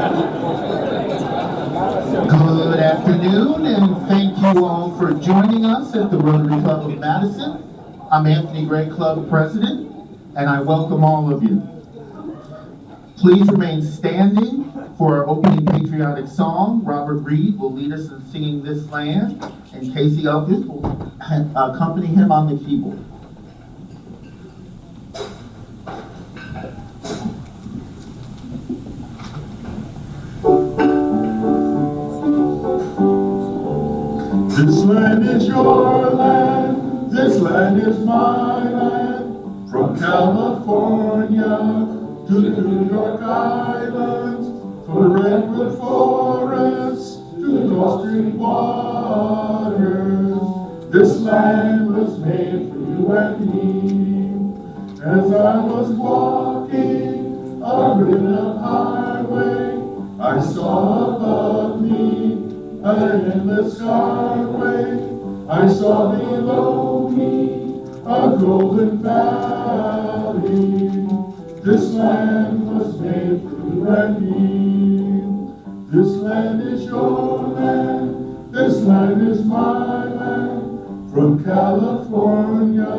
Good afternoon, and thank you all for joining us at the Rotary Club of Madison. I'm Anthony Gray, Club President, and I welcome all of you. Please remain standing for our opening patriotic song. Robert Reed will lead us in singing This Land, and Casey Elkins will accompany him on the keyboard. This land is your land, this land is my land, from California to the New York Islands, from the redwood forests to the Gulf Stream waters. This land was made for you and me. As I was walking a ribbon-up highway, I saw above me an endless skyway. I saw below me a golden valley. This land was made for you and me. This land is your land, this land is my land, from California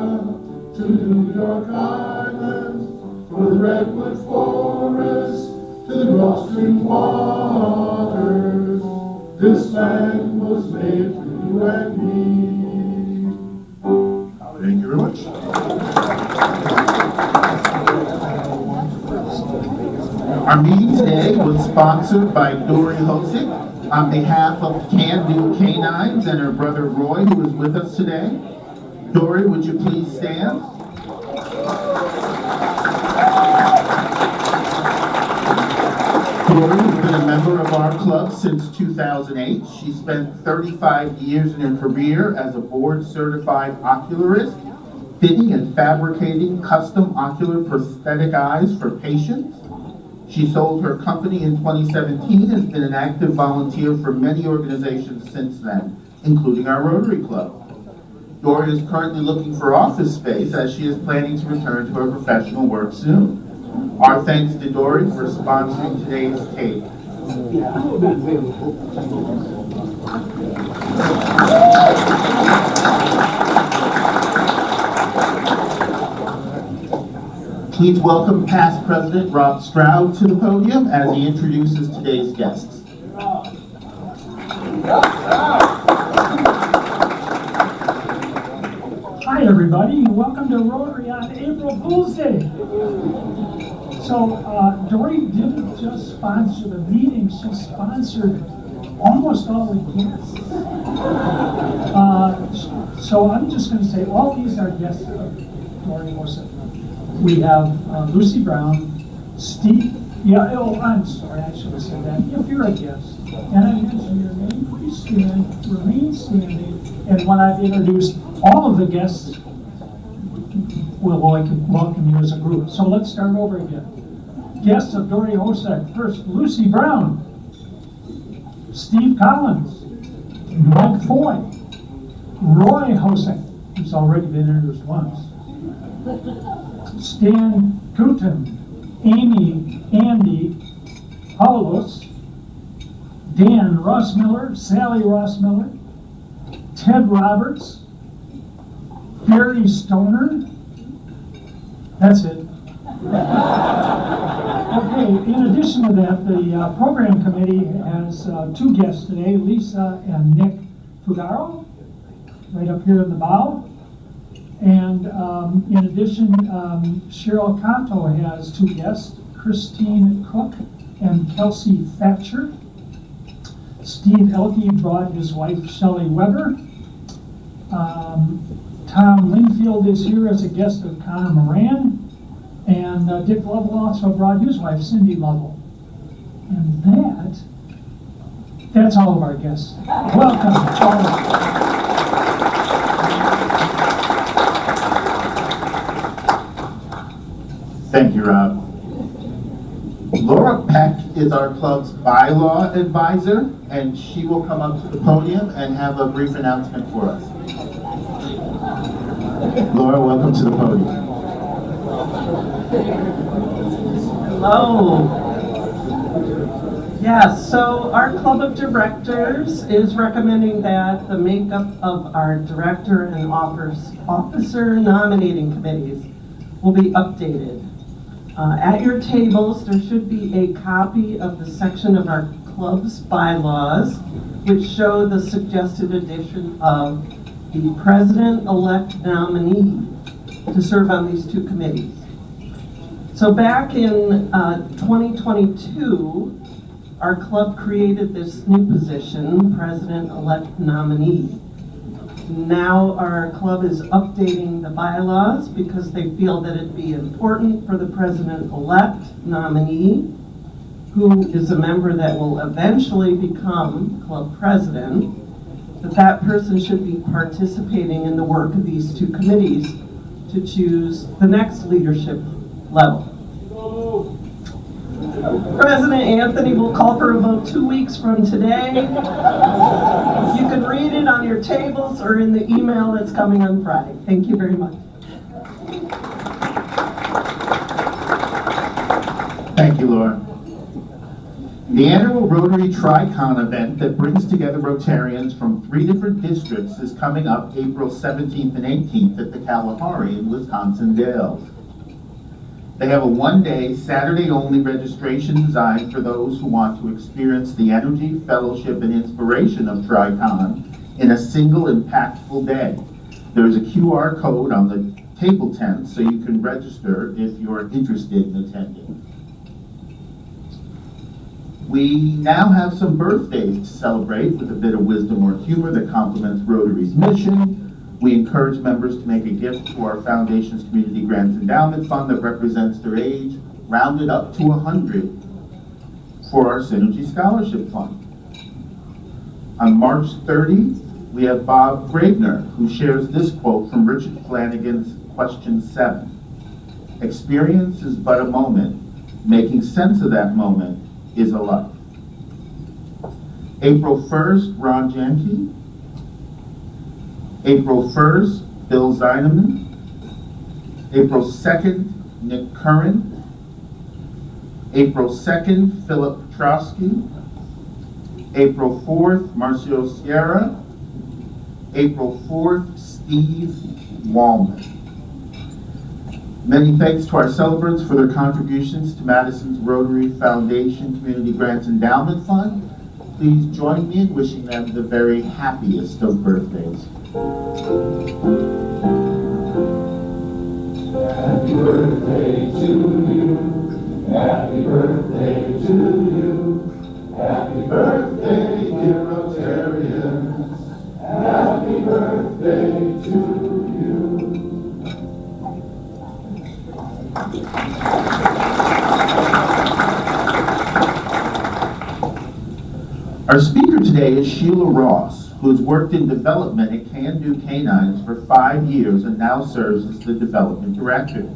to the New York Islands, from the redwood forest to the Gulf Stream waters. This land was made for you and me. Thank you very much. Our meeting today was sponsored by Dory Hosick on behalf of Can Do Canines and her brother Roy, who is with us today. Dory, would you please stand? Dory has been a member of our club since 2008. She spent 35 years in her career as a board-certified ocularist, fitting and fabricating custom ocular prosthetic eyes for patients. She sold her company in 2017 and has been an active volunteer for many organizations since then, including our Rotary Club. Dory is currently looking for office space as she is planning to return to her professional work soon. Our thanks to Dory for sponsoring today's tape. Please welcome past President Rob Stroud to the podium as he introduces today's guests. Hi everybody, welcome to Rotary on April Fool's Day. So Dory didn't just sponsor the meeting, she sponsored almost all the guests. So I'm just going to say all these are guests of Dory Hosick. We have Lucy Brown, Steve, I'm sorry, I should have said that. If you're a guest and I mention your name, please stand, remain standing, and when I've introduced all of the guests, we'll welcome you as a group. So let's start over again. Guests of Dory Hosick. First, Lucy Brown, Steve Collins, Mike Foy, Roy Hosick, who's already been introduced once, Stan Kutin, Amy, Andy, Paulos, Dan Rossmiller, Sally Rossmiller, Ted Roberts, Barry Stoner. That's it. Okay, in addition to that, the program committee has two guests today, Lisa and Nick Fugaro, right up here in the bow. And in addition, Cheryl Canto has two guests, Christine Cook and Kelsey Thatcher. Steve Elke brought his wife, Shelley Weber. Tom Linfield is here as a guest of Connor Moran. And Dick Lovell also brought his wife, Cindy Lovell. And that's all of our guests. Welcome, all of you. Thank you, Rob. Laura Peck is our club's bylaw advisor, and she will come up to the podium and have a brief announcement for us. Laura, welcome to the podium. Hello. Yes, so our club of directors is recommending that the makeup of our director and officer nominating committees will be updated. At your tables, there should be a copy of the section of our club's bylaws which show the suggested addition of the president-elect nominee to serve on these two committees. So back in 2022, our club created this new position, president-elect nominee. Now our club is updating the bylaws because they feel that it'd be important for the president-elect nominee, who is a member that will eventually become club president, that person should be participating in the work of these two committees to choose the next leadership level. President Anthony will call for a vote 2 weeks from today. You can read it on your tables or in the email that's coming on Friday. Thank you very much. Thank you, Laura. The annual Rotary Tri-Con event that brings together Rotarians from 3 different districts is coming up April 17th and 18th at the Kalahari in Wisconsin Dells. They have a one-day, Saturday-only registration designed for those who want to experience the energy, fellowship, and inspiration of Tri-Con in a single impactful day. There's a QR code on the table tent so you can register if you're interested in attending. We now have some birthdays to celebrate with a bit of wisdom or humor that complements Rotary's mission. We encourage members to make a gift to our foundation's Community Grants Endowment Fund that represents their age, rounded up to 100, for our Synergy Scholarship Fund. On March 30, we have Bob Graebner, who shares this quote from Richard Flanagan's Question 7. Experience is but a moment. Making sense of that moment is a life. April 1st, Ron Janke. April 1st, Bill Zeineman. April 2nd, Nick Curran. April 2nd, Philip Petrosky. April 4th, Marcio Sierra. April 4th, Steve Wallman. Many thanks to our celebrants for their contributions to Madison's Rotary Foundation Community Grants Endowment Fund. Please join me in wishing them the very happiest of birthdays. Happy birthday to you. Happy birthday to you. Happy birthday, dear Rotarians. Happy birthday to you. Our speaker today is Sheila Ross, who has worked in development at Can Do Canines for 5 years and now serves as the development director.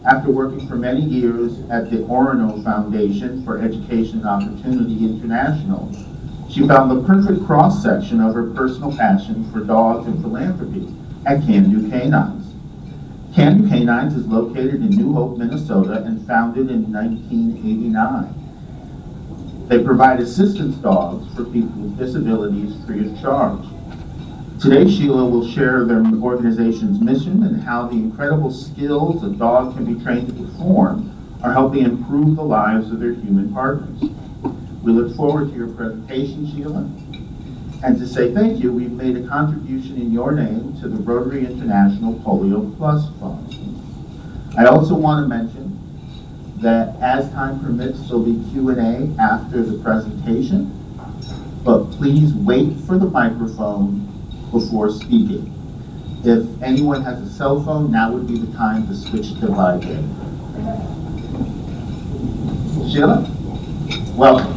After working for many years at the Orono Foundation for Education and Opportunity International, she found the perfect cross-section of her personal passion for dogs and philanthropy at Can Do Canines. Can Do Canines is located in New Hope, Minnesota, and founded in 1989. They provide assistance dogs for people with disabilities free of charge. Today, Sheila will share their organization's mission and how the incredible skills a dog can be trained to perform are helping improve the lives of their human partners. We look forward to your presentation, Sheila. And to say thank you, we've made a contribution in your name to the Rotary International Polio Plus Fund. I also want to mention that as time permits, there'll be Q&A after the presentation, but please wait for the microphone before speaking. If anyone has a cell phone, now would be the time to switch to vibrate. Sheila, welcome.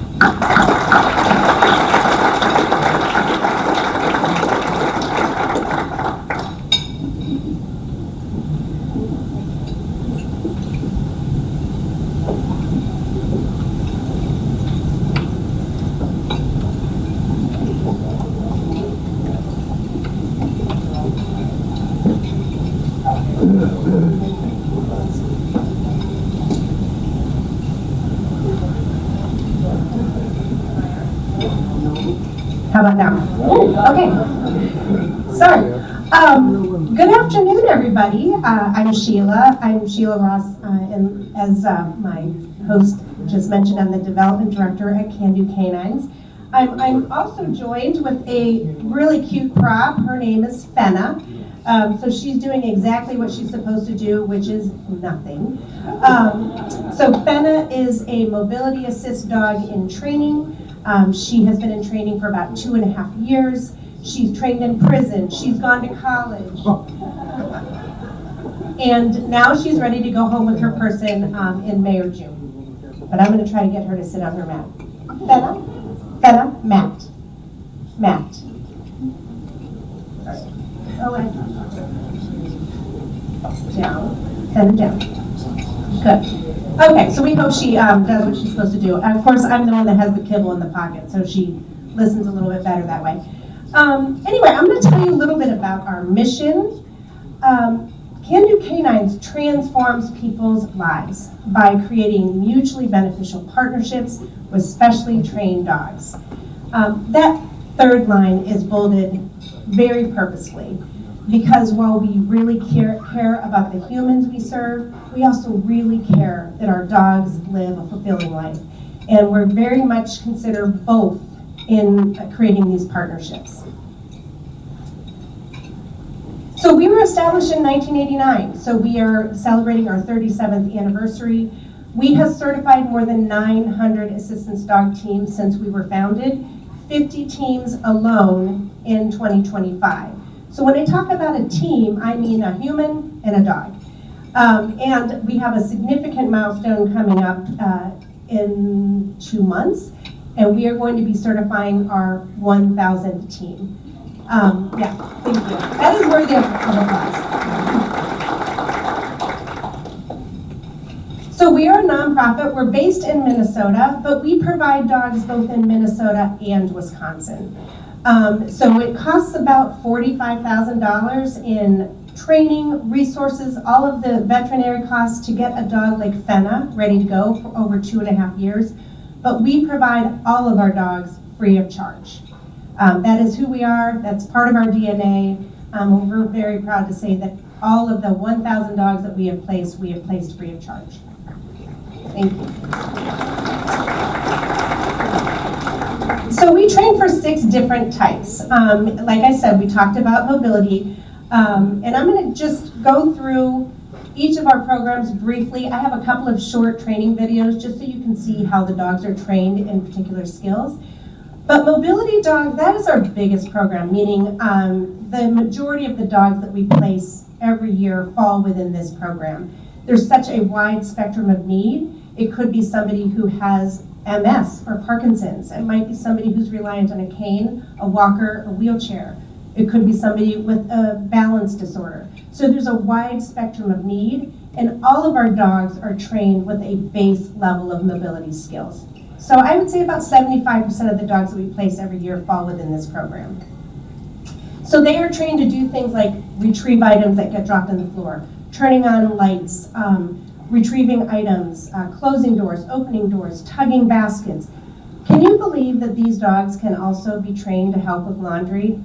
How about now? Okay. Sorry. Good afternoon, everybody. I'm Sheila. I'm Sheila Ross, and as my host just mentioned, I'm the development director at Can Do Canines. I'm also joined with a really cute prop. Her name is Fenna. So she's doing exactly what she's supposed to do, which is nothing. So Fenna is a mobility assist dog in training. She has been in training for about 2.5 years. She's trained in prison. She's gone to college. And now she's ready to go home with her person in May or June. But I'm going to try to get her to sit on her mat. Fenna, mat. Mat. Oh, down. Fenna, down. Good. Okay, so we hope she does what she's supposed to do. And of course, I'm the one that has the kibble in the pocket, so she listens a little bit better that way. Anyway, I'm going to tell you a little bit about our mission. Can Do Canines transforms people's lives by creating mutually beneficial partnerships with specially trained dogs. That third line is bolded very purposefully, because while we really care about the humans we serve, we also really care that our dogs live a fulfilling life. And we're very much consider both in creating these partnerships. So we were established in 1989, so we are celebrating our 37th anniversary. We have certified more than 900 assistance dog teams since we were founded, 50 teams alone in 2025. So when I talk about a team, I mean a human and a dog. And we have a significant milestone coming up in 2 months, and we are going to be certifying our 1,000th team. Yeah, thank you. That is worthy of applause. So we are a nonprofit. We're based in Minnesota, but we provide dogs both in Minnesota and Wisconsin. So it costs about $45,000 in training, resources, all of the veterinary costs to get a dog like Fenna ready to go for over 2.5 years. But we provide all of our dogs free of charge. That is who we are. That's part of our DNA. We're very proud to say that all of the 1,000 dogs that we have placed free of charge. Thank you. So we train for 6 different types. Like I said, we talked about mobility. And I'm going to just go through each of our programs briefly. I have a couple of short training videos just so you can see how the dogs are trained in particular skills. But mobility dogs, that is our biggest program, meaning the majority of the dogs that we place every year fall within this program. There's such a wide spectrum of need. It could be somebody who has MS or Parkinson's. It might be somebody who's reliant on a cane, a walker, a wheelchair. It could be somebody with a balance disorder. So there's a wide spectrum of need, and all of our dogs are trained with a base level of mobility skills. So I would say about 75% of the dogs that we place every year fall within this program. So they are trained to do things like retrieve items that get dropped on the floor, turning on lights, retrieving items, closing doors, opening doors, tugging baskets. Can you believe that these dogs can also be trained to help with laundry?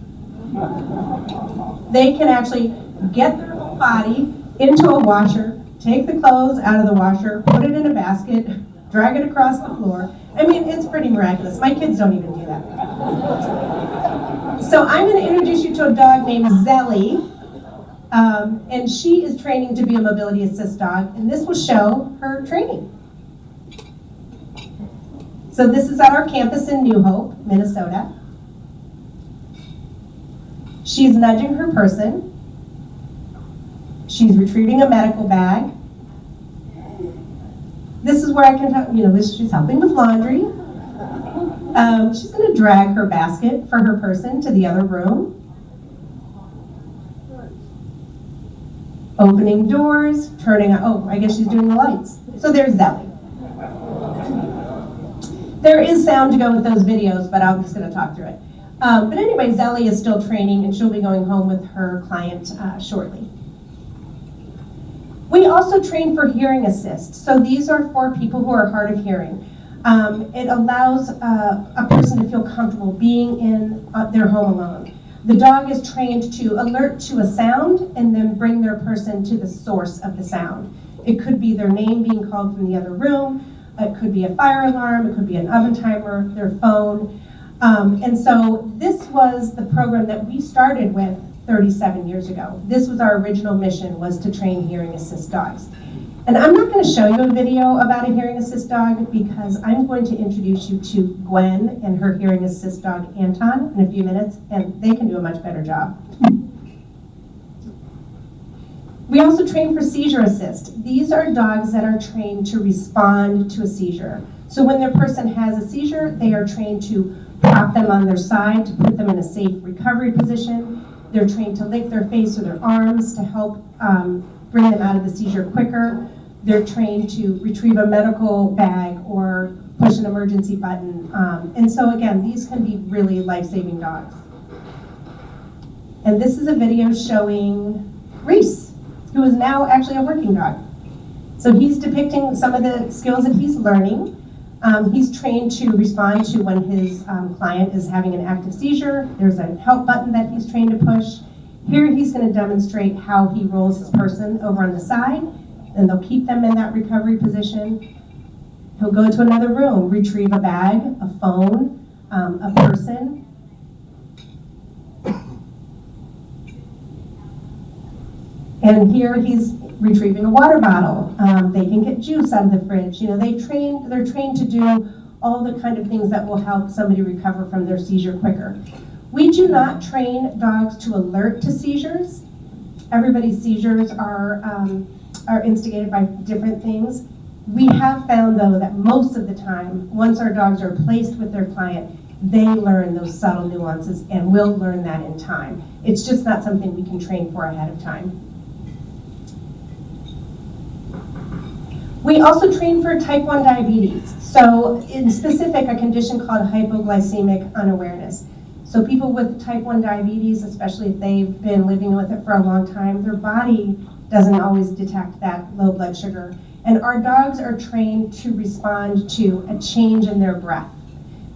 They can actually get their whole body into a washer, take the clothes out of the washer, put it in a basket, drag it across the floor. I mean, it's pretty miraculous. My kids don't even do that. So I'm going to introduce you to a dog named Zelly. And she is training to be a mobility assist dog, and this will show her training. So this is at our campus in New Hope, Minnesota. She's nudging her person. She's retrieving a medical bag. This is where I can tell, she's helping with laundry. She's going to drag her basket for her person to the other room. Opening doors, turning on, I guess she's doing the lights. So there's Zelly. There is sound to go with those videos, but I'm just going to talk through it. But anyway, Zelly is still training, and she'll be going home with her client shortly. We also train for hearing assist. So these are for people who are hard of hearing. It allows a person to feel comfortable being in their home alone. The dog is trained to alert to a sound and then bring their person to the source of the sound. It could be their name being called from the other room. It could be a fire alarm. It could be an oven timer, their phone. And so this was the program that we started with 37 years ago. This was our original mission, was to train hearing assist dogs. And I'm not going to show you a video about a hearing assist dog because I'm going to introduce you to Gwen and her hearing assist dog Anton in a few minutes, and they can do a much better job. We also train for seizure assist. These are dogs that are trained to respond to a seizure. So when their person has a seizure, they are trained to prop them on their side, to put them in a safe recovery position. They're trained to lick their face or their arms to help bring them out of the seizure quicker. They're trained to retrieve a medical bag or push an emergency button. And so again, these can be really life-saving dogs. And this is a video showing Reese, who is now actually a working dog. So he's depicting some of the skills that he's learning. He's trained to respond to when his client is having an active seizure. There's a help button that he's trained to push. Here he's going to demonstrate how he rolls his person over on the side, and they'll keep them in that recovery position. He'll go to another room, retrieve a bag, a phone, a person. And here he's retrieving a water bottle. They can get juice out of the fridge. You know, they're trained to do all the kind of things that will help somebody recover from their seizure quicker. We do not train dogs to alert to seizures. Everybody's seizures are instigated by different things. We have found, though, that most of the time, once our dogs are placed with their client, they learn those subtle nuances and will learn that in time. It's just not something we can train for ahead of time. We also train for type 1 diabetes. So in specific, a condition called hypoglycemic unawareness. So people with type 1 diabetes, especially if they've been living with it for a long time, their body doesn't always detect that low blood sugar. And our dogs are trained to respond to a change in their breath.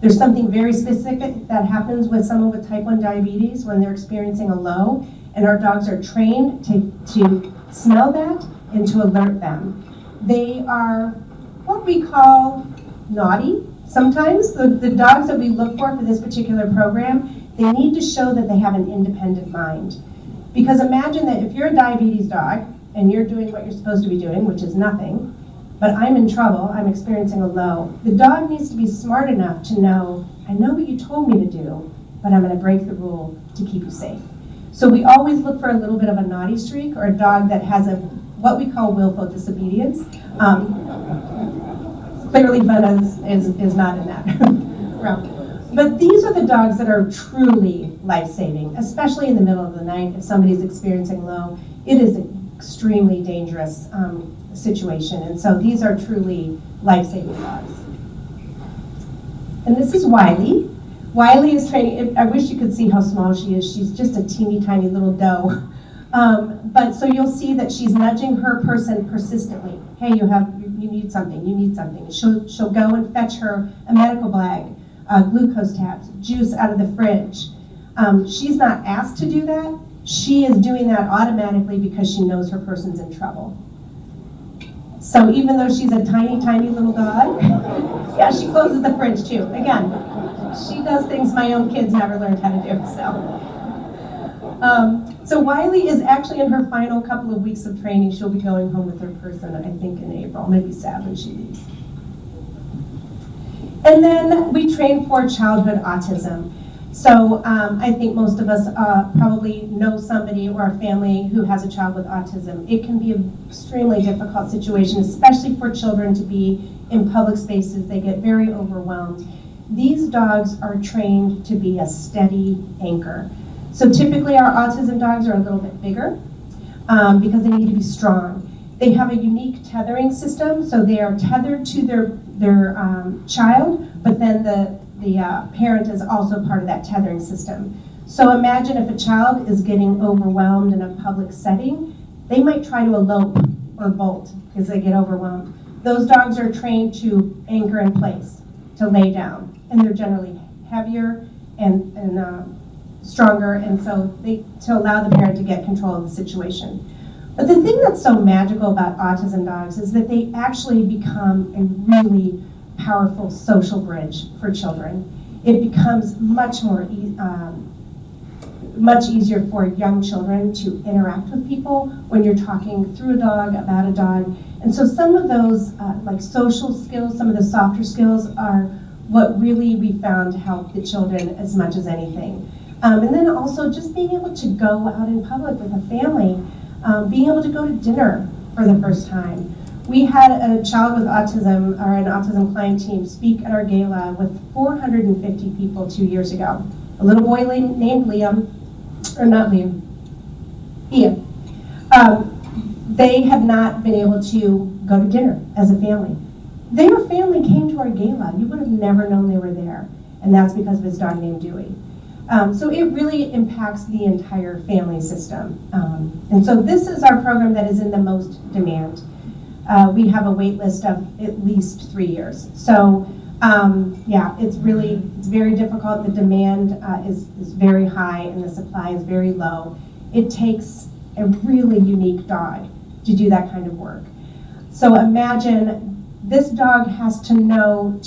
There's something very specific that happens with someone with type 1 diabetes when they're experiencing a low, and our dogs are trained to smell that and to alert them. They are what we call naughty. Sometimes the dogs that we look for this particular program, they need to show that they have an independent mind. Because imagine that if you're a diabetes dog and you're doing what you're supposed to be doing, which is nothing, but I'm in trouble, I'm experiencing a low, the dog needs to be smart enough to know, I know what you told me to do, but I'm going to break the rule to keep you safe. So we always look for a little bit of a naughty streak or a dog that has what we call willful disobedience. Clearly, Betta is not in that realm. But these are the dogs that are truly life-saving, especially in the middle of the night. If somebody's experiencing low, it is an extremely dangerous situation. And so these are truly life-saving dogs. And this is Wiley. Wiley is training. I wish you could see how small she is. She's just a teeny tiny little doe. But so you'll see that she's nudging her person persistently. Hey, you need something, you need something. She'll go and fetch her a medical bag, glucose tabs, juice out of the fridge. She's not asked to do that. She is doing that automatically because she knows her person's in trouble. So even though she's a tiny, tiny little dog, yeah, she closes the fridge too. Again, she does things my own kids never learned how to do, so Wiley is actually in her final couple of weeks of training. She'll be going home with her person, I think, in April, maybe sad when she leaves. And then we train for childhood autism. So I think most of us probably know somebody or a family who has a child with autism. It can be an extremely difficult situation, especially for children to be in public spaces. They get very overwhelmed. These dogs are trained to be a steady anchor. So typically our autism dogs are a little bit bigger because they need to be strong. They have a unique tethering system, so they are tethered to their child, but then the parent is also part of that tethering system. So imagine if a child is getting overwhelmed in a public setting, they might try to elope or bolt because they get overwhelmed. those dogs are trained to anchor in place, to lay down, and they're generally heavier and stronger, and so to allow the parent to get control of the situation. But the thing that's so magical about autism dogs is that they actually become a really powerful social bridge for children. It becomes much easier for young children to interact with people when you're talking through a dog, about a dog. And so some of those like social skills, some of the softer skills are what really we found help the children as much as anything. And then also just being able to go out in public with a family, being able to go to dinner for the first time. We had a child with autism, or an autism client team, speak at our gala with 450 people 2 years ago. A little boy named Liam, or not Liam, Ian. They have not been able to go to dinner as a family. Their family came to our gala. You would have never known they were there. And that's because of his dog named Dewey. So it really impacts the entire family system. And so this is our program that is in the most demand. We have a wait list of at least 3 years. So yeah, it's very difficult. The demand is very high and the supply is very low. It takes a really unique dog to do that kind of work. So imagine this dog has to know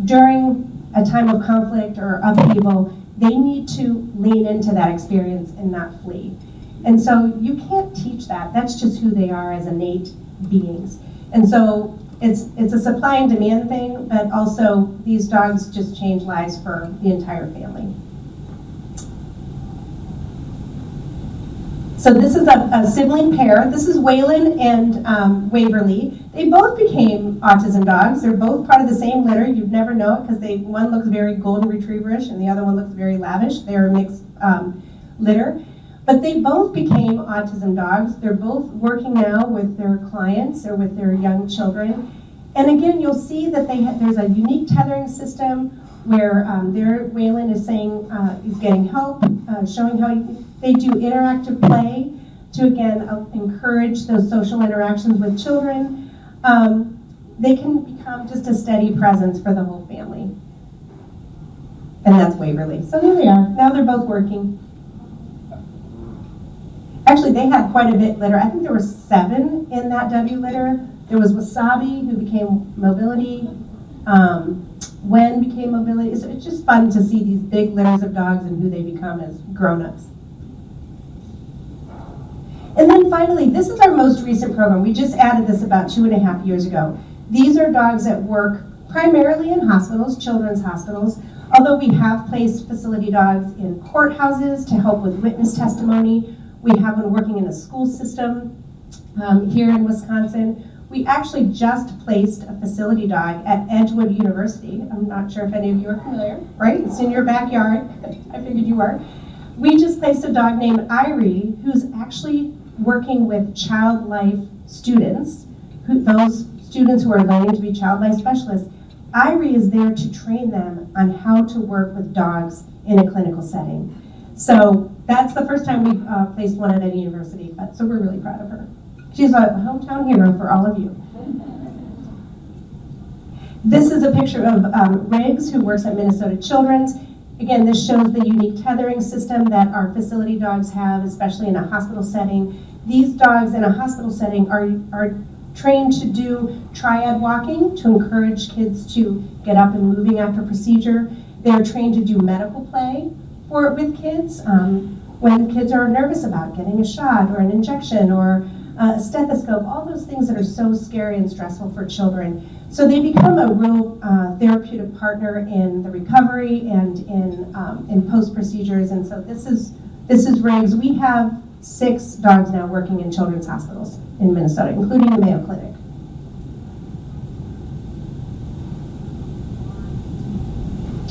during a time of conflict or upheaval, they need to lean into that experience and not flee. And so you can't teach that. That's just who they are as innate beings. And so it's a supply and demand thing, but also these dogs just change lives for the entire family. So this is a sibling pair. This is Waylon and Waverly. They both became autism dogs. They're both part of the same litter. You'd never know it because one looks very golden retrieverish and the other one looks very lavish. They're a mixed litter. But they both became autism dogs. They're both working now with their clients or with their young children. And again, you'll see that there's a unique tethering system where Waylon is saying he's getting help, showing how they do interactive play to, again, encourage those social interactions with children. They can become just a steady presence for the whole family. And that's Waverly. So there they are. Now they're both working. Actually, they had quite a bit litter. I think there were 7 in that W litter. There was Wasabi, who became mobility. Wen became mobility. So it's just fun to see these big litters of dogs and who they become as grown-ups. And then finally, this is our most recent program. We just added this about 2.5 years ago. These are dogs that work primarily in hospitals, children's hospitals, although we have placed facility dogs in courthouses to help with witness testimony. We have one working in a school system here in Wisconsin. We actually just placed a facility dog at Edgewood University. I'm not sure if any of you are familiar, right? It's in your backyard. I figured you were. We just placed a dog named Irie, who's actually working with child life students, those students who are learning to be child life specialists. Irie is there to train them on how to work with dogs in a clinical setting. So that's the first time we've placed one at any university, so we're really proud of her. She's a hometown hero for all of you. This is a picture of Riggs, who works at Minnesota Children's. Again, this shows the unique tethering system that our facility dogs have, especially in a hospital setting. These dogs in a hospital setting are trained to do triad walking to encourage kids to get up and moving after procedure. They're trained to do medical play with kids when kids are nervous about getting a shot or an injection or a stethoscope, all those things that are so scary and stressful for children. So they become a real therapeutic partner in the recovery and in post-procedures. And so this is Riggs. We have 6 dogs now working in children's hospitals in Minnesota, including the Mayo Clinic.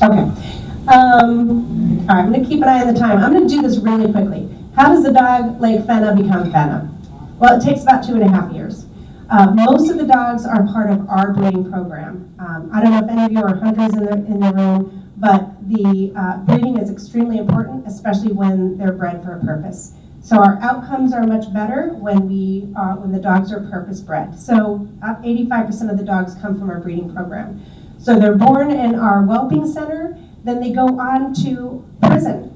Okay. All right, I'm going to keep an eye on the time. I'm going to do this really quickly. How does a dog like Fenna become Fenna? Well, it takes about 2.5 years. Most of the dogs are part of our breeding program. I don't know if any of you are hunters in the room, but the breeding is extremely important, especially when they're bred for a purpose. So our outcomes are much better when the dogs are purpose bred. So 85% of the dogs come from our breeding program. So they're born in our whelping center, then they go on to prison.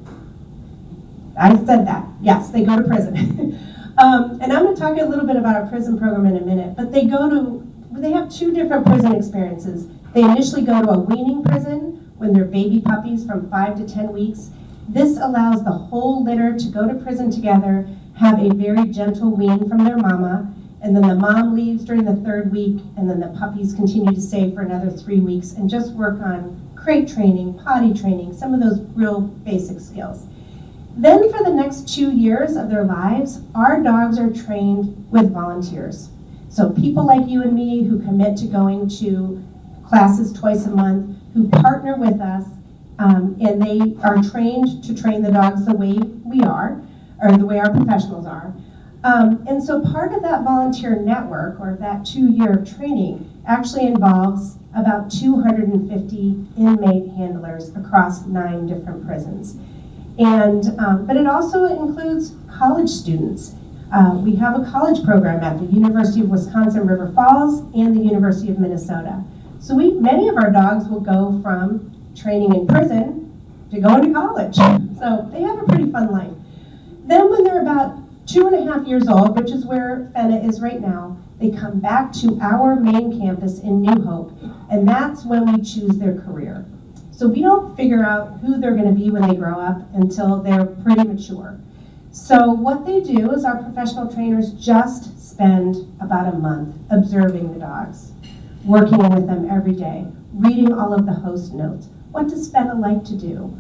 I said that, yes, they go to prison. And I'm gonna talk a little bit about our prison program in a minute, but they have 2 different prison experiences. They initially go to a weaning prison when they're baby puppies from 5 to 10 weeks. This allows the whole litter to go to prison together, have a very gentle wean from their mama, and then the mom leaves during the 3rd week, and then the puppies continue to stay for another 3 weeks and just work on crate training, potty training, some of those real basic skills. Then for the next 2 years of their lives, our dogs are trained with volunteers. So people like you and me who commit to going to classes twice a month, who partner with us, and they are trained to train the dogs the way we are, or the way our professionals are. And so part of that volunteer network, or that 2 year of training, actually involves about 250 inmate handlers across 9 different prisons. And, but it also includes college students. We have a college program at the University of Wisconsin River Falls and the University of Minnesota. So many of our dogs will go from training in prison to going to college. So they have a pretty fun life. Then when they're about 2.5 years old, which is where Fenna is right now, they come back to our main campus in New Hope, and that's when we choose their career. So we don't figure out who they're going to be when they grow up until they're pretty mature. So what they do is our professional trainers just spend about a month observing the dogs, working with them every day, reading all of the host notes. What does Fenna like to do?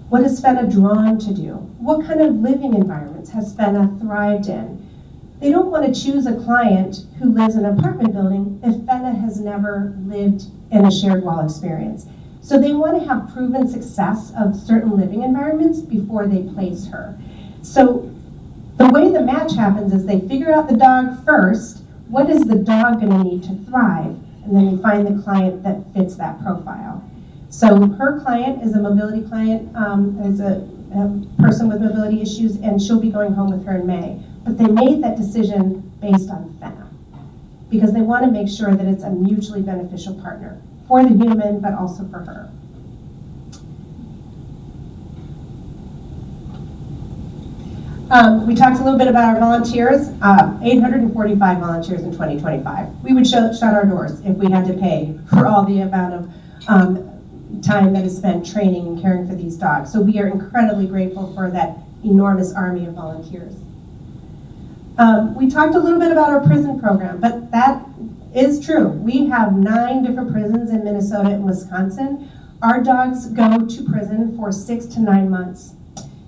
What is Fenna drawn to do? What kind of living environments has Fenna thrived in? They don't want to choose a client who lives in an apartment building if Fenna has never lived in a shared wall experience. So they want to have proven success of certain living environments before they place her. So the way the match happens is they figure out the dog first. What is the dog going to need to thrive? And then they find the client that fits that profile. So her client is a mobility client, is a person with mobility issues, and she'll be going home with her in May. But they made that decision based on Fenna because they want to make sure that it's a mutually beneficial partner for the human, but also for her. We talked a little bit about our volunteers, 845 volunteers in 2025. We would shut our doors if we had to pay for all the amount of time that is spent training and caring for these dogs. So we are incredibly grateful for that enormous army of volunteers. We talked a little bit about our prison program, but that is true. We have 9 different prisons in Minnesota and Wisconsin. Our dogs go to prison for 6 to 9 months.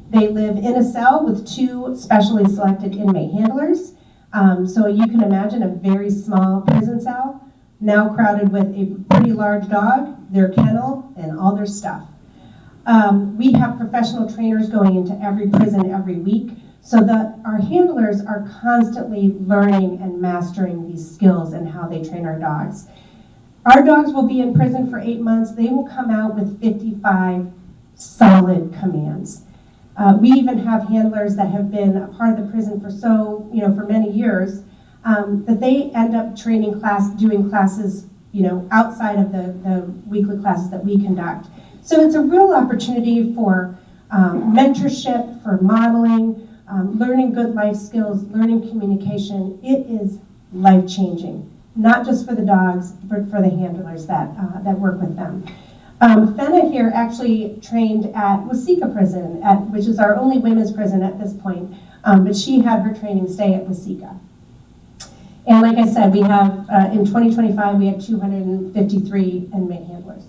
They live in a cell with 2 specially selected inmate handlers. So you can imagine a very small prison cell, now crowded with a pretty large dog, their kennel, and all their stuff. We have professional trainers going into every prison every week, so that our handlers are constantly learning and mastering these skills and how they train our dogs. Our dogs will be in prison for 8 months. They will come out with 55 solid commands. We even have handlers that have been a part of the prison for many years, that they end up doing classes, outside of the weekly classes that we conduct. So it's a real opportunity for mentorship, for modeling, learning good life skills, learning communication. It is life-changing, not just for the dogs, but for the handlers that work with them. Fenna here actually trained at Waseca Prison, which is our only women's prison at this point, but she had her training stay at Waseca. And like I said, we have, in 2025, we have 253 inmate handlers.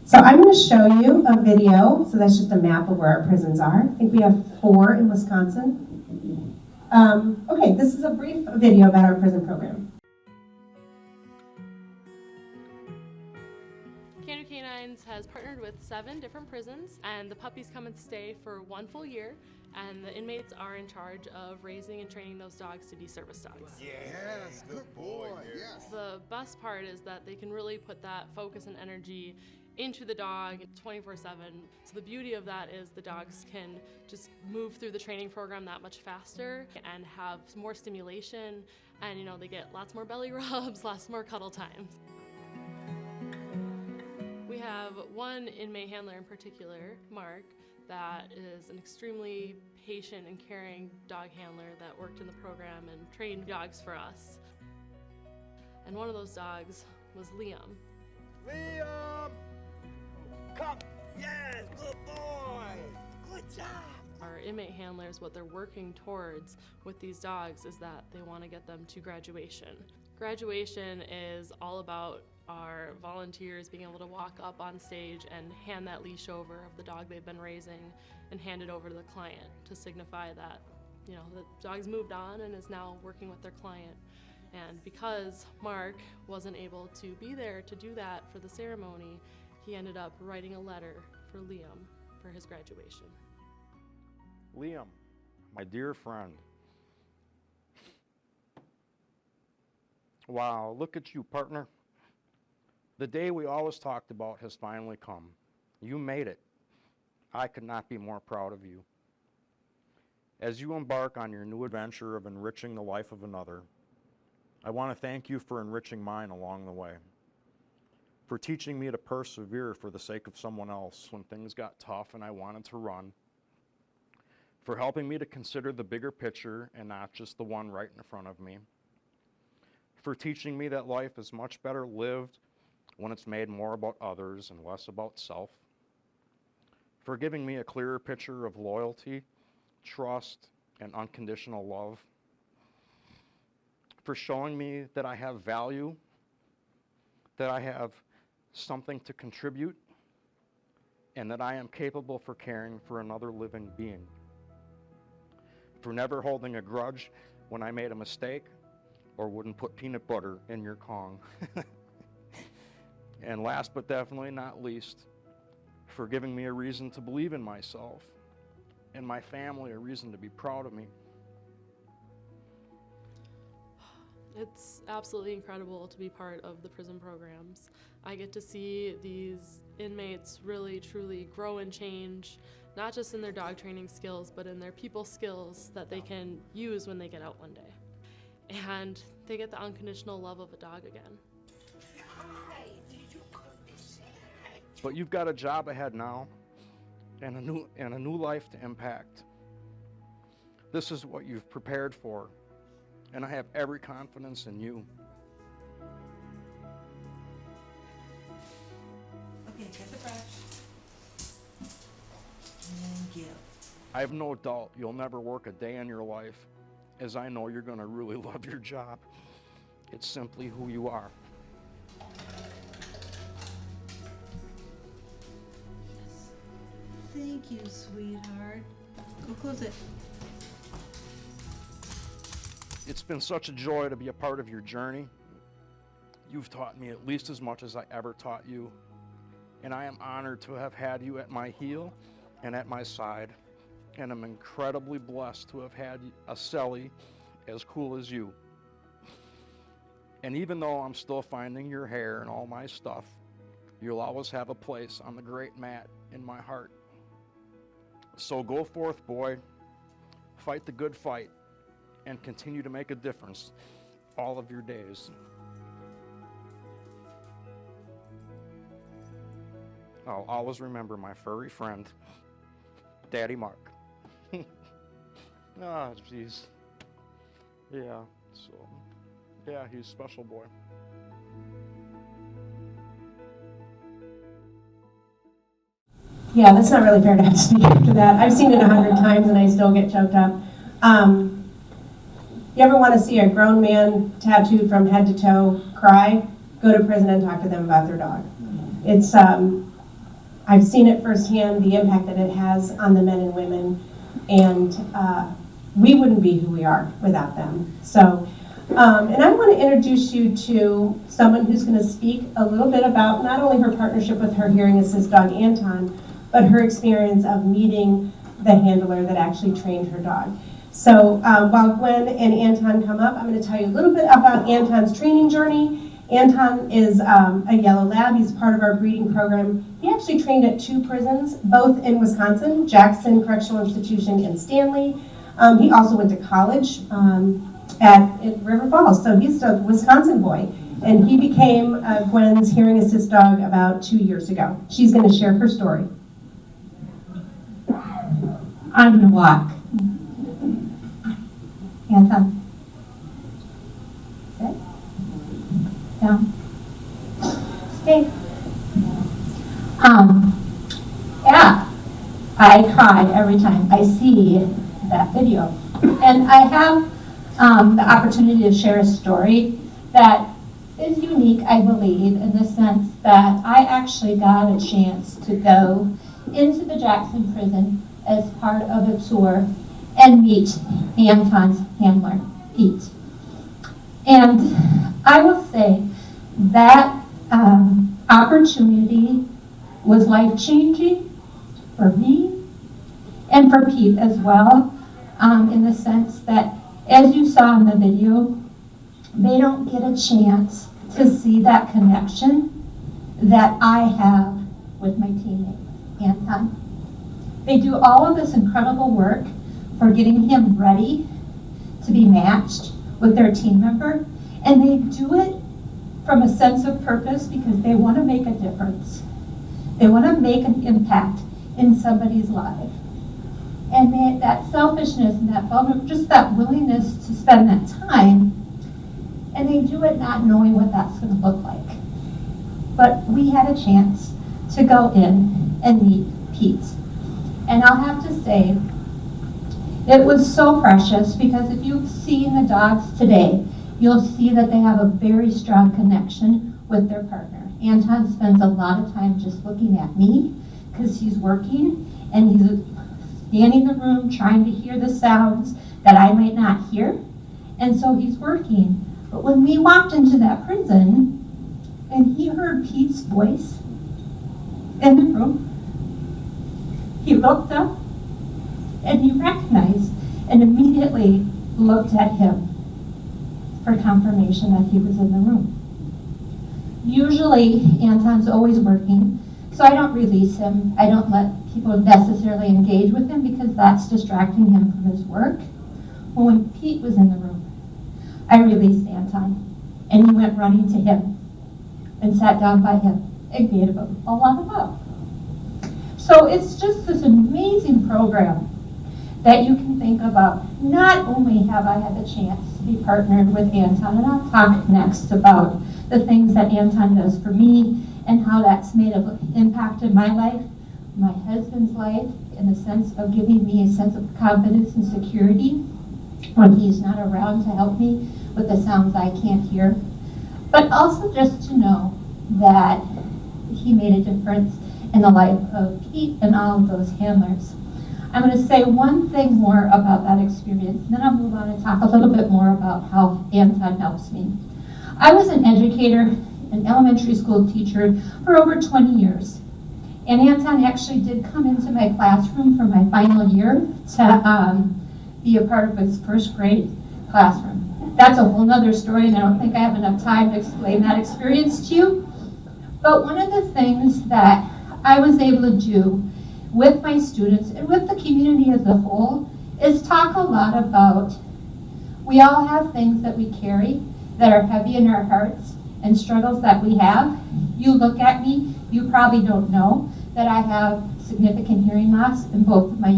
So I'm going to show you a video. So that's just a map of where our prisons are. I think we have 4 in Wisconsin. Okay, this is a brief video about our prison program. Can Do Canines has partnered with 7 different prisons, and the puppies come and stay for 1 full year, and the inmates are in charge of raising and training those dogs to be service dogs. Yes, good boy. Yes. The best part is that they can really put that focus and energy into the dog 24/7. So the beauty of that is the dogs can just move through the training program that much faster and have more stimulation, and they get lots more belly rubs, lots more cuddle times. We have one inmate handler in particular, Marc, that is an extremely patient and caring dog handler that worked in the program and trained dogs for us. And one of those dogs was Liam. Liam! Come! Yes, good boy! Good job! Our inmate handlers, what they're working towards with these dogs is that they want to get them to graduation. Graduation is all about our volunteers being able to walk up on stage and hand that leash over of the dog they've been raising and hand it over to the client to signify that, the dog's moved on and is now working with their client. And because Marc wasn't able to be there to do that for the ceremony, he ended up writing a letter for Liam for his graduation. Liam, my dear friend. Wow, look at you, partner. The day we always talked about has finally come. You made it. I could not be more proud of you. As you embark on your new adventure of enriching the life of another, I want to thank you for enriching mine along the way, for teaching me to persevere for the sake of someone else when things got tough and I wanted to run, for helping me to consider the bigger picture and not just the one right in front of me, for teaching me that life is much better lived when it's made more about others and less about self, for giving me a clearer picture of loyalty, trust, and unconditional love, for showing me that I have value, that I have something to contribute, and that I am capable for caring for another living being, for never holding a grudge when I made a mistake or wouldn't put peanut butter in your Kong. And last but definitely not least, for giving me a reason to believe in myself and my family a reason to be proud of me. It's absolutely incredible to be part of the prison programs. I get to see these inmates really, truly grow and change, not just in their dog training skills, but in their people skills that they can use when they get out one day. And they get the unconditional love of a dog again. But you've got a job ahead now and a new life to impact. This is what you've prepared for, and I have every confidence in you. Okay, get the brush. And give. I have no doubt you'll never work a day in your life, as I know you're going to really love your job. It's simply who you are. Thank you, sweetheart. Go close it. It's been such a joy to be a part of your journey. You've taught me at least as much as I ever taught you, and I am honored to have had you at my heel and at my side, and I'm incredibly blessed to have had a cellie as cool as you. And even though I'm still finding your hair and all my stuff, you'll always have a place on the great mat in my heart. So go forth, boy, fight the good fight, and continue to make a difference all of your days. I'll always remember my furry friend, Daddy Marc. Ah, jeez. Yeah, so, yeah, he's a special boy. Yeah, that's not really fair to have to speak after that. I've seen it 100 times and I still get choked up. You ever want to see a grown man tattooed from head to toe cry? Go to prison and talk to them about their dog. It's, I've seen it firsthand, the impact that it has on the men and women, and we wouldn't be who we are without them. So, and I want to introduce you to someone who's going to speak a little bit about not only her partnership with her hearing assist dog Anton, but her experience of meeting the handler that actually trained her dog. So while Gwen and Anton come up, I'm going to tell you a little bit about Anton's training journey Anton is a yellow lab. He's part of our breeding program. He actually trained at 2 prisons, both in Wisconsin, Jackson Correctional Institution in Stanley. He also went to college at River Falls, so he's a Wisconsin boy. And he became Gwen's hearing assist dog about 2 years ago. She's going to share her story. I'm going to walk. Anton. Sit. Down. Stay. Yeah, I cry every time I see that video. And I have the opportunity to share a story that is unique, I believe, in the sense that I actually got a chance to go into the Jackson prison as part of a tour and meet Anton's handler, Pete. And I will say that opportunity was life-changing for me and for Pete as well, in the sense that, as you saw in the video, they don't get a chance to see that connection that I have with my teammate, Anton. They do all of this incredible work for getting him ready to be matched with their team member, and they do it from a sense of purpose because they want to make a difference. They want to make an impact in somebody's life. And that selfishness and that just that willingness to spend that time, and they do it not knowing what that's going to look like. But we had a chance to go in and meet Pete. And I'll have to say, it was so precious because if you've seen the dogs today, you'll see that they have a very strong connection with their partner. Anton spends a lot of time just looking at me because he's working and he's scanning the room trying to hear the sounds that I might not hear. And so he's working. But when we walked into that prison and he heard Pete's voice in the room, he looked up and he recognized and immediately looked at him for confirmation that he was in the room. Usually, Anton's always working, so I don't release him. I don't let people necessarily engage with him because that's distracting him from his work. Well, when Pete was in the room, I released Anton, and he went running to him and sat down by him and gave him a lot of love. So it's just this amazing program that you can think about. Not only have I had the chance to be partnered with Anton, and I'll talk next about the things that Anton does for me and how that's made an impact in my life, my husband's life, in the sense of giving me a sense of confidence and security when he's not around to help me with the sounds I can't hear. But also just to know that he made a difference in the life of Pete and all of those handlers. I'm going to say one thing more about that experience, and then I'll move on and talk a little bit more about how Anton helps me. I was an educator, an elementary school teacher for over 20 years. And Anton actually did come into my classroom for my final year to be a part of his first grade classroom. That's a whole nother story, and I don't think I have enough time to explain that experience to you. But one of the things that I was able to do with my students and with the community as a whole is talk a lot about, we all have things that we carry that are heavy in our hearts and struggles that we have. You look at me, you probably don't know that I have significant hearing loss in both of my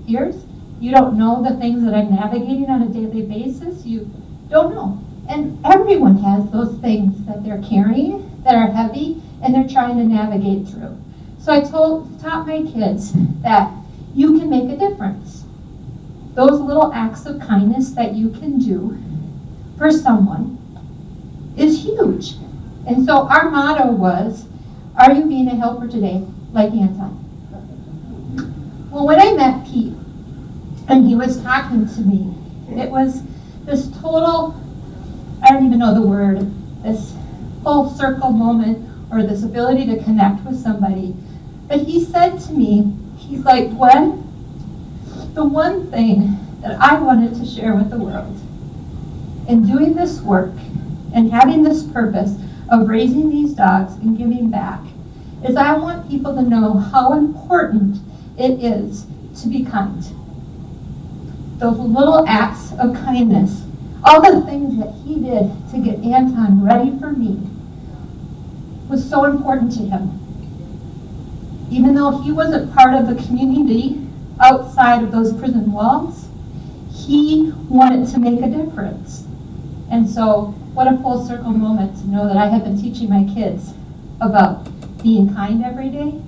ears. You don't know the things that I'm navigating on a daily basis. You don't know. And everyone has those things that they're carrying that are heavy and they're trying to navigate through. So I taught my kids that you can make a difference. Those little acts of kindness that you can do for someone is huge. And so our motto was, are you being a helper today, like Anton? Well, when I met Pete, and he was talking to me, it was this total, I don't even know the word, this full circle moment, or this ability to connect with somebody. But he said to me, he's like, Gwen, the one thing that I wanted to share with the world in doing this work and having this purpose of raising these dogs and giving back is I want people to know how important it is to be kind. Those little acts of kindness, all the things that he did to get Anton ready for me was so important to him. Even though he wasn't part of the community outside of those prison walls, he wanted to make a difference. And so what a full circle moment to know that I have been teaching my kids about being kind every day.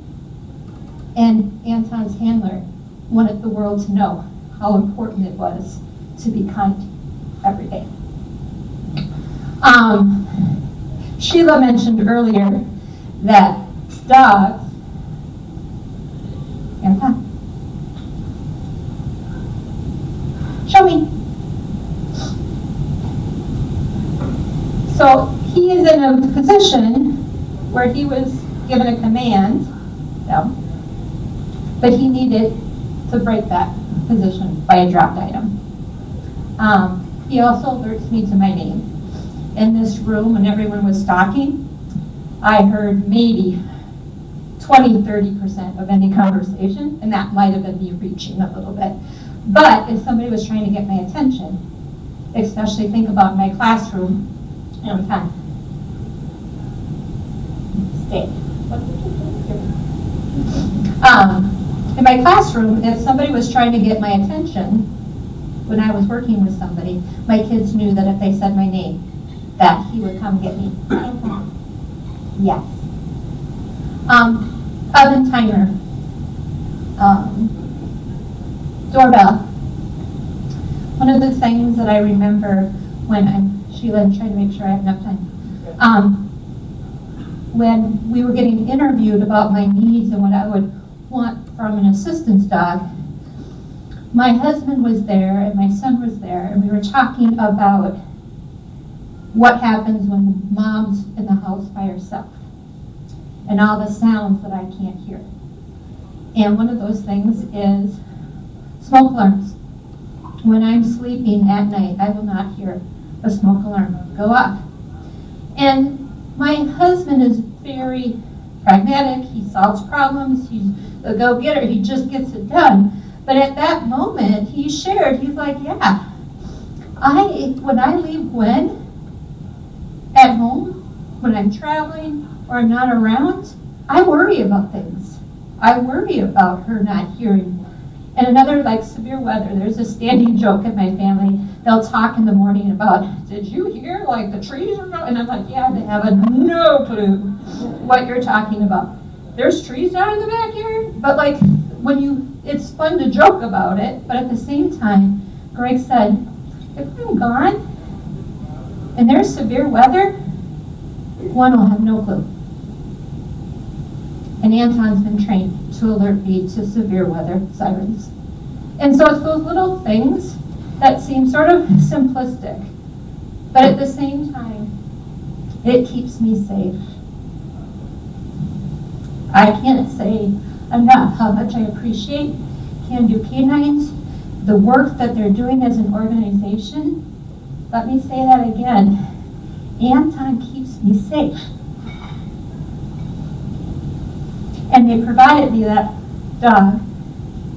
And Anton's handler wanted the world to know how important it was to be kind every day. Sheila mentioned earlier that dogs, Anton, show me. So he is in a position where he was given a command, no, but he needed to break that position by a dropped item. He also alerts me to my name. In this room, when everyone was talking, I heard maybe 20-30% of any conversation, and that might have been me reaching a little bit. But if somebody was trying to get my attention, especially think about my classroom, time. Stay. In my classroom, if somebody was trying to get my attention, when I was working with somebody, my kids knew that if they said my name, that he would come get me. Yes. Oven timer. Doorbell. One of the things that I remember when Sheila, I'm trying to make sure I have enough time. When we were getting interviewed about my needs and what I would want from an assistance dog, my husband was there and my son was there, and we were talking about what happens when mom's in the house by herself and all the sounds that I can't hear. And one of those things is smoke alarms. When I'm sleeping at night, I will not hear a smoke alarm go off. And my husband is very pragmatic. He solves problems. He's a go-getter. He just gets it done. But at that moment, he shared, he's like, yeah, when I leave Gwen at home, when I'm traveling or I'm not around, I worry about things. I worry about her not hearing. And another, like severe weather, there's a standing joke in my family. They'll talk in the morning about, did you hear like the trees are going? And I'm like, yeah, they have no clue what you're talking about. There's trees down in the backyard, but like it's fun to joke about it, but at the same time, Greg said, if I'm gone and there's severe weather, one will have no clue. And Anton's been trained to alert me to severe weather sirens. And so it's those little things that seem sort of simplistic, but at the same time, it keeps me safe. I can't say enough how much I appreciate Can Do Canines, the work that they're doing as an organization. Let me say that again. Anton keeps me safe. And they provided me that dog.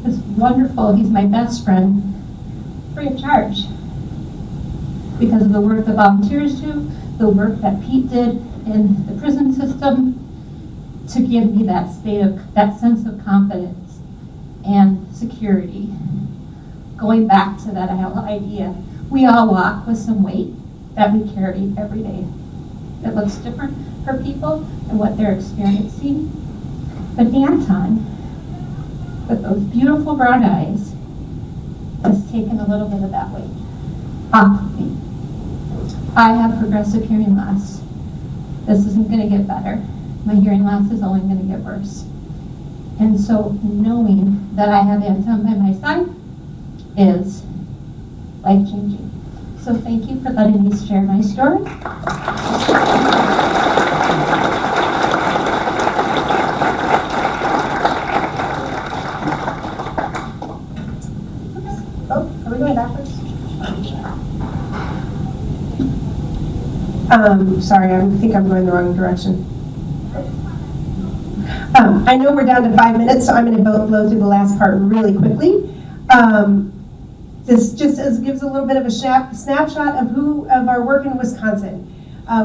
It's wonderful. He's my best friend, free of charge. Because of the work the volunteers do, the work that Pete did in the prison system, to give me that that sense of confidence and security. Going back to that idea, we all walk with some weight that we carry every day. It looks different for people and what they're experiencing. But Anton, with those beautiful brown eyes, has taken a little bit of that weight off of me. I have progressive hearing loss. This isn't going to get better. My hearing loss is only going to get worse. And so knowing that I have Anton by my side is life-changing. So thank you for letting me share my story. Oh, are we going backwards? Sorry, I think I'm going the wrong direction. I know we're down to 5 minutes, so I'm going to blow through the last part really quickly. This just gives a little bit of a snapshot of our work in Wisconsin.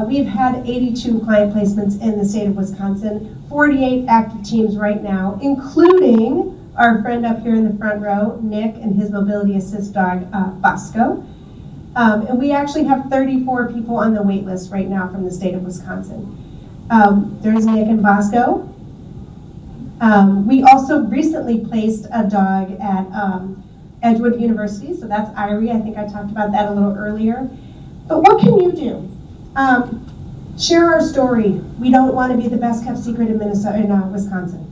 We've had 82 client placements in the state of Wisconsin, 48 active teams right now, including our friend up here in the front row, Nick, and his mobility assist dog, Bosco. And we actually have 34 people on the wait list right now from the state of Wisconsin. There's Nick and Bosco. We also recently placed a dog at Edgewood University, so that's Irie. I think I talked about that a little earlier. But what can you do? Share our story. We don't want to be the best kept secret in Wisconsin.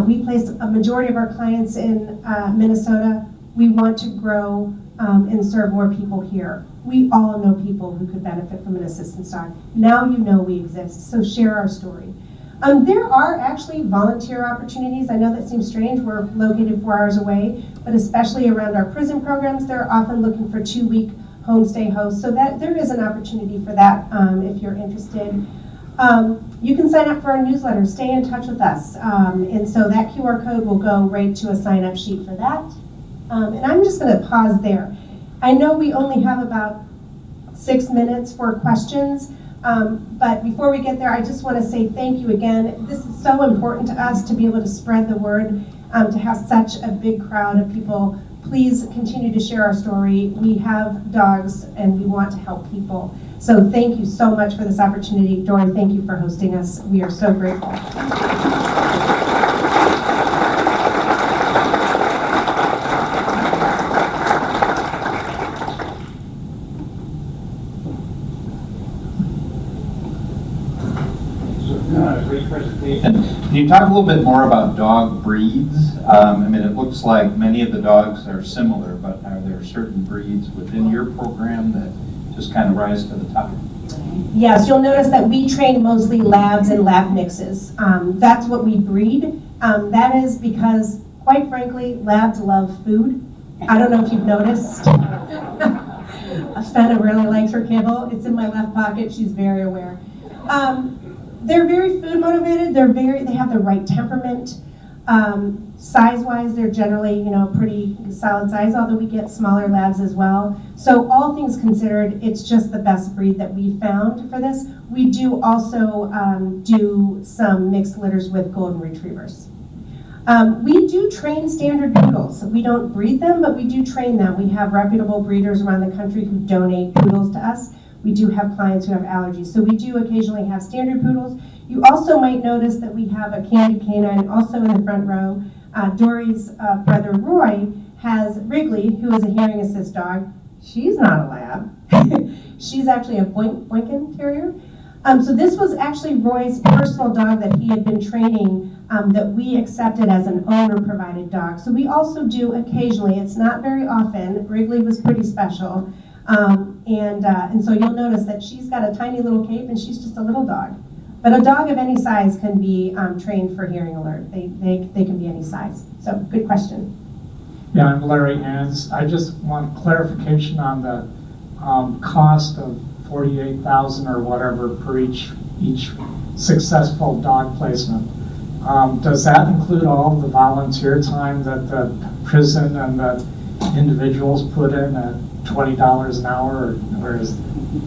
We place a majority of our clients in Minnesota. We want to grow and serve more people here. We all know people who could benefit from an assistance dog. Now you know we exist, so share our story. There are actually volunteer opportunities. I know that seems strange. We're located 4 hours away, but especially around our prison programs, they're often looking for 2-week homestay hosts, so that there is an opportunity for that if you're interested. You can sign up for our newsletter, stay in touch with us, and so that QR code will go right to a sign-up sheet for that. And I'm just going to pause there. I know we only have about 6 minutes for questions, but before we get there, I just want to say thank you again. This is so important to us to be able to spread the word, to have such a big crowd of people. Please continue to share our story. We have dogs and we want to help people. So thank you so much for this opportunity. Dory, thank you for hosting us. We are so grateful. Great presentation. Can you talk a little bit more about dog breeds? I mean, it looks like many of the dogs are similar, but are there certain breeds within your program that just kind of rise to the top? Yes, you'll notice that we train mostly labs and lab mixes. That's what we breed. That is because, quite frankly, labs love food. I don't know if you've noticed. Fenna really likes her kibble. It's in my left pocket. She's very aware. They're very food motivated. They have the right temperament. Size-wise, they're generally, pretty solid size, although we get smaller labs as well. So all things considered, it's just the best breed that we found for this. We do also do some mixed litters with golden retrievers. We do train standard poodles. We don't breed them, but we do train them. We have reputable breeders around the country who donate poodles to us. We do have clients who have allergies, so we do occasionally have standard poodles. You also might notice that we have a Can Do Canine also in the front row. Dory's brother Roy has Wrigley, who is a hearing assist dog. She's not a lab. She's actually a Boykin Terrier. So this was actually Roy's personal dog that he had been training that we accepted as an owner-provided dog. So we also do occasionally, it's not very often. Wrigley was pretty special. And so you'll notice that she's got a tiny little cape and she's just a little dog. But a dog of any size can be trained for hearing alert. They can be any size. So good question. Yeah, I'm Larry Hans. I just want clarification on the cost of $48,000 or whatever per each successful dog placement. Does that include all the volunteer time that the prison and the individuals put in at $20 an hour, or is?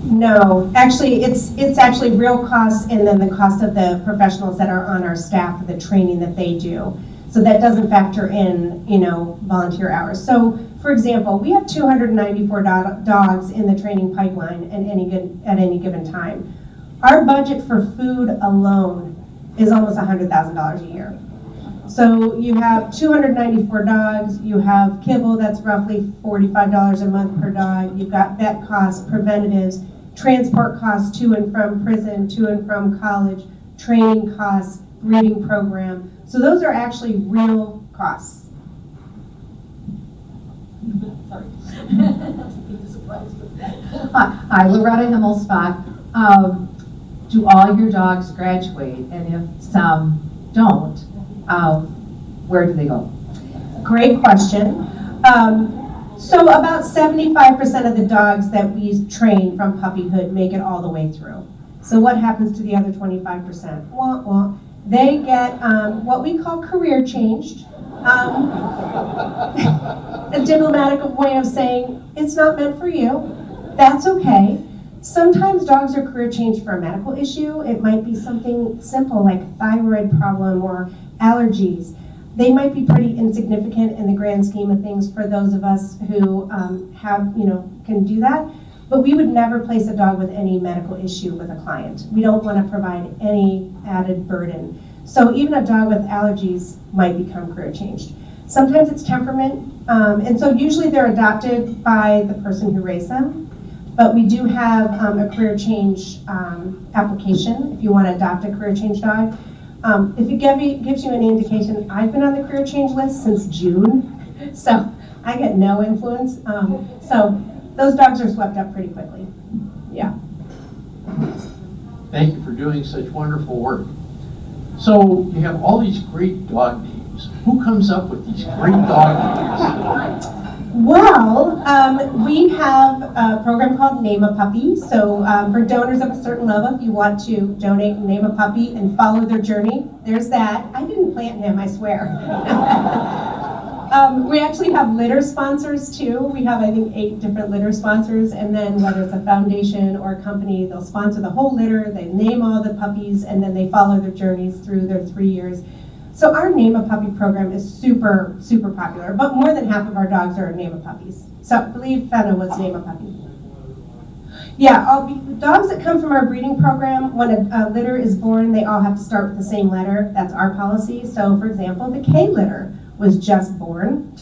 No, actually, it's actually real costs and then the cost of the professionals that are on our staff for the training that they do. So that doesn't factor in, volunteer hours. So, for example, we have 294 dogs in the training pipeline at any given time. Our budget for food alone is almost $100,000 a year. So you have 294 dogs, you have kibble that's roughly $45 a month per dog, you've got vet costs, preventatives, transport costs to and from prison, to and from college, training costs, breeding program. So those are actually real costs. Sorry. Hi, Loretta Himmelspach. Do all your dogs graduate? And if some don't, where do they go? Great question. So about 75% of the dogs that we train from puppyhood make it all the way through. So what happens to the other 25%? Wah, wah. They get what we call career changed. A diplomatic way of saying, it's not meant for you. That's okay. Sometimes dogs are career changed for a medical issue. It might be something simple like a thyroid problem or allergies. They might be pretty insignificant in the grand scheme of things for those of us who can do that. But we would never place a dog with any medical issue with a client. We don't want to provide any added burden. So even a dog with allergies might become career changed. Sometimes it's temperament, and so usually they're adopted by the person who raised them. But we do have a career change application if you want to adopt a career change dog. If it gives you any indication, I've been on the career change list since June, so I get no influence. So those dogs are swept up pretty quickly. Yeah. Thank you for doing such wonderful work. So you have all these great dog names. Who comes up with these great dog names? Well, we have a program called Name a Puppy. So for donors of a certain level, if you want to donate and name a puppy and follow their journey, there's that. I didn't plant him, I swear. We actually have litter sponsors too. We have, I think, 8 different litter sponsors, and then whether it's a foundation or a company, they'll sponsor the whole litter, they name all the puppies, and then they follow their journeys through their 3 years. So our Name a Puppy program is super, super popular, but more than half of our dogs are Name a Puppies. So I believe Fenna was Name a Puppy. Yeah, dogs that come from our breeding program, when a litter is born, they all have to start with the same letter. That's our policy. So for example, the K litter was just born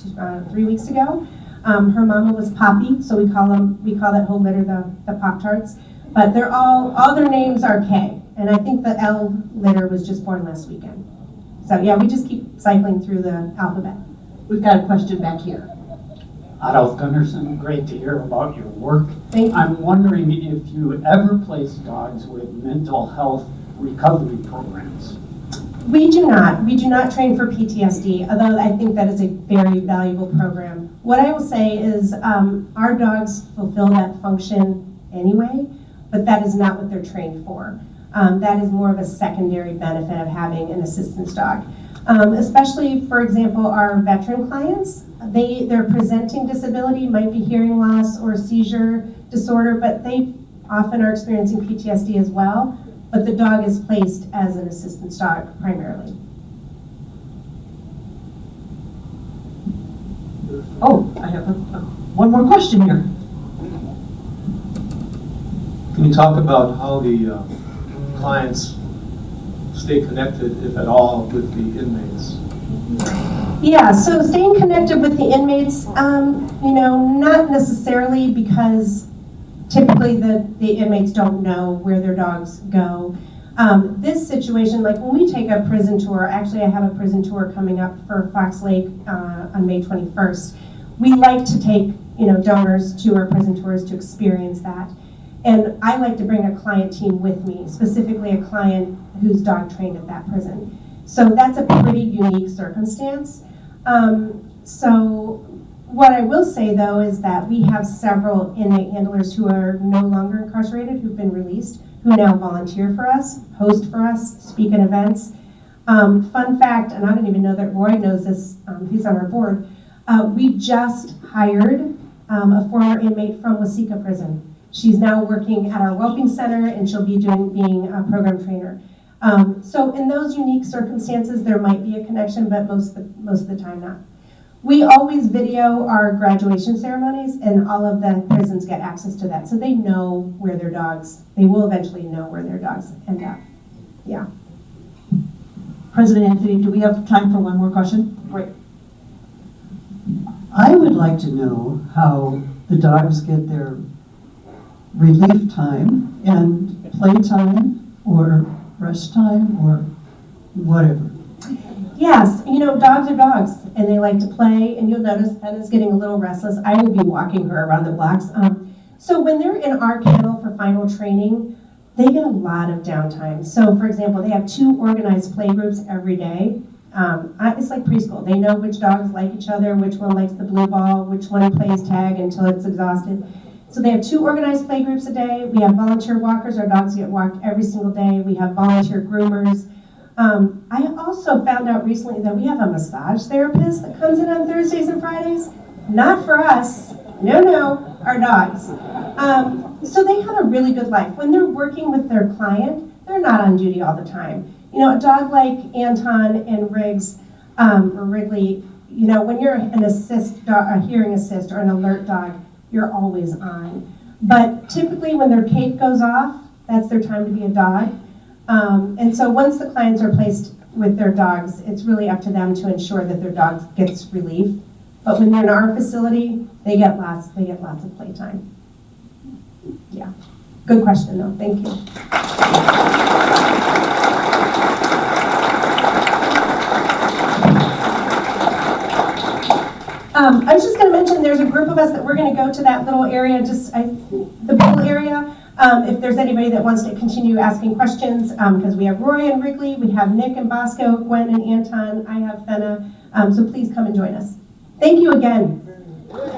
3 weeks ago. Her mama was Poppy, so we call that whole litter the Pop-Tarts. But they're all their names are K, and I think the L litter was just born last weekend. So yeah, we just keep cycling through the alphabet. We've got a question back here. Adolf Gunnarsson, great to hear about your work. Thank you. I'm wondering if you ever place dogs with mental health recovery programs. We do not. We do not train for PTSD, although I think that is a very valuable program. What I will say is our dogs fulfill that function anyway, but that is not what they're trained for. That is more of a secondary benefit of having an assistance dog. Especially, for example, our veteran clients, their presenting disability might be hearing loss or seizure disorder, but they often are experiencing PTSD as well. But the dog is placed as an assistance dog primarily. Oh, I have one more question here. Can you talk about how the clients stay connected, if at all, with the inmates? Yeah, so staying connected with the inmates, not necessarily, because typically the inmates don't know where their dogs go. This situation, like when we take a prison tour, actually I have a prison tour coming up for Fox Lake on May 21st. We like to take donors to our prison tours to experience that. And I like to bring a client team with me, specifically a client whose dog trained at that prison. So that's a pretty unique circumstance. So what I will say though is that we have several inmate handlers who are no longer incarcerated, who've been released, who now volunteer for us, host for us, speak at events. Fun fact, and I don't even know that Roy knows this, he's on our board, we just hired a former inmate from Waseca Prison. She's now working at our Whelping Center, and she'll be being a program trainer. So in those unique circumstances, there might be a connection, but most of the time not. We always video our graduation ceremonies, and all of the prisons get access to that, so they know where their dogs, they will eventually know where their dogs end up. Yeah. President Anthony, do we have time for one more question? Great. I would like to know how the dogs get their relief time and play time or rest time or whatever. Yes, dogs are dogs, and they like to play, and you'll notice Penna's getting a little restless. I will be walking her around the blocks. So when they're in our kennel for final training, they get a lot of downtime. So for example, they have 2 organized play groups every day. It's like preschool. They know which dogs like each other, which one likes the blue ball, which one plays tag until it's exhausted. So they have 2 organized play groups a day. We have volunteer walkers. Our dogs get walked every single day. We have volunteer groomers. I also found out recently that we have a massage therapist that comes in on Thursdays and Fridays. Not for us. No, our dogs. So they have a really good life. When they're working with their client, they're not on duty all the time. You know, a dog like Anton and Riggs, or Wrigley, you know, when you're an assist dog, a hearing assist or an alert dog, you're always on. But typically when their cape goes off, that's their time to be a dog. And so once the clients are placed with their dogs, it's really up to them to ensure that their dog gets relief. But when they're in our facility, they get lots of playtime. Yeah, good question though, thank you. I was just going to mention there's a group of us that we're going to go to that little area, the pool area. If there's anybody that wants to continue asking questions, because we have Roy and Wrigley, we have Nick and Bosco, Gwen and Anton, I have Fenna, so please come and join us. Thank you again. Thank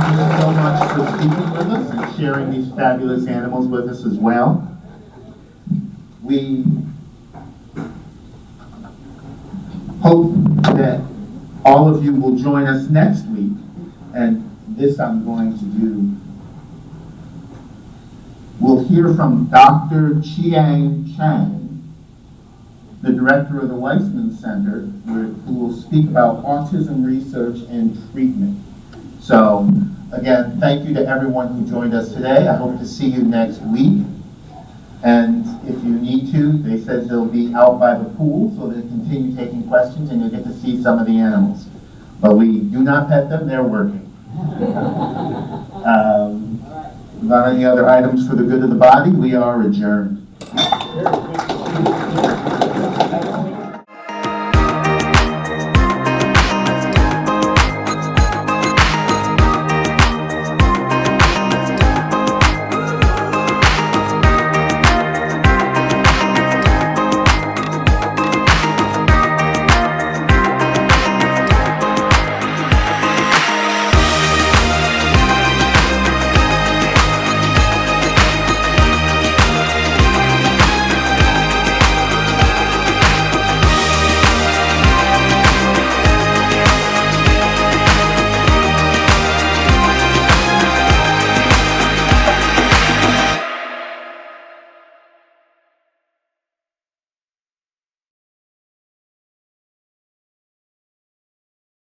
you so much for speaking with us and sharing these fabulous animals with us as well. We hope that all of you will join us next week, and this I'm going to do. We'll hear from Dr. Chiang Chang, the director of the Weissman Center, who will speak about autism research and treatment. So, again, thank you to everyone who joined us today. I hope to see you next week. And if you need to, they said they'll be out by the pool, so they'll continue taking questions and you'll get to see some of the animals. But we do not pet them, they're working. Without any other items for the good of the body, we are adjourned.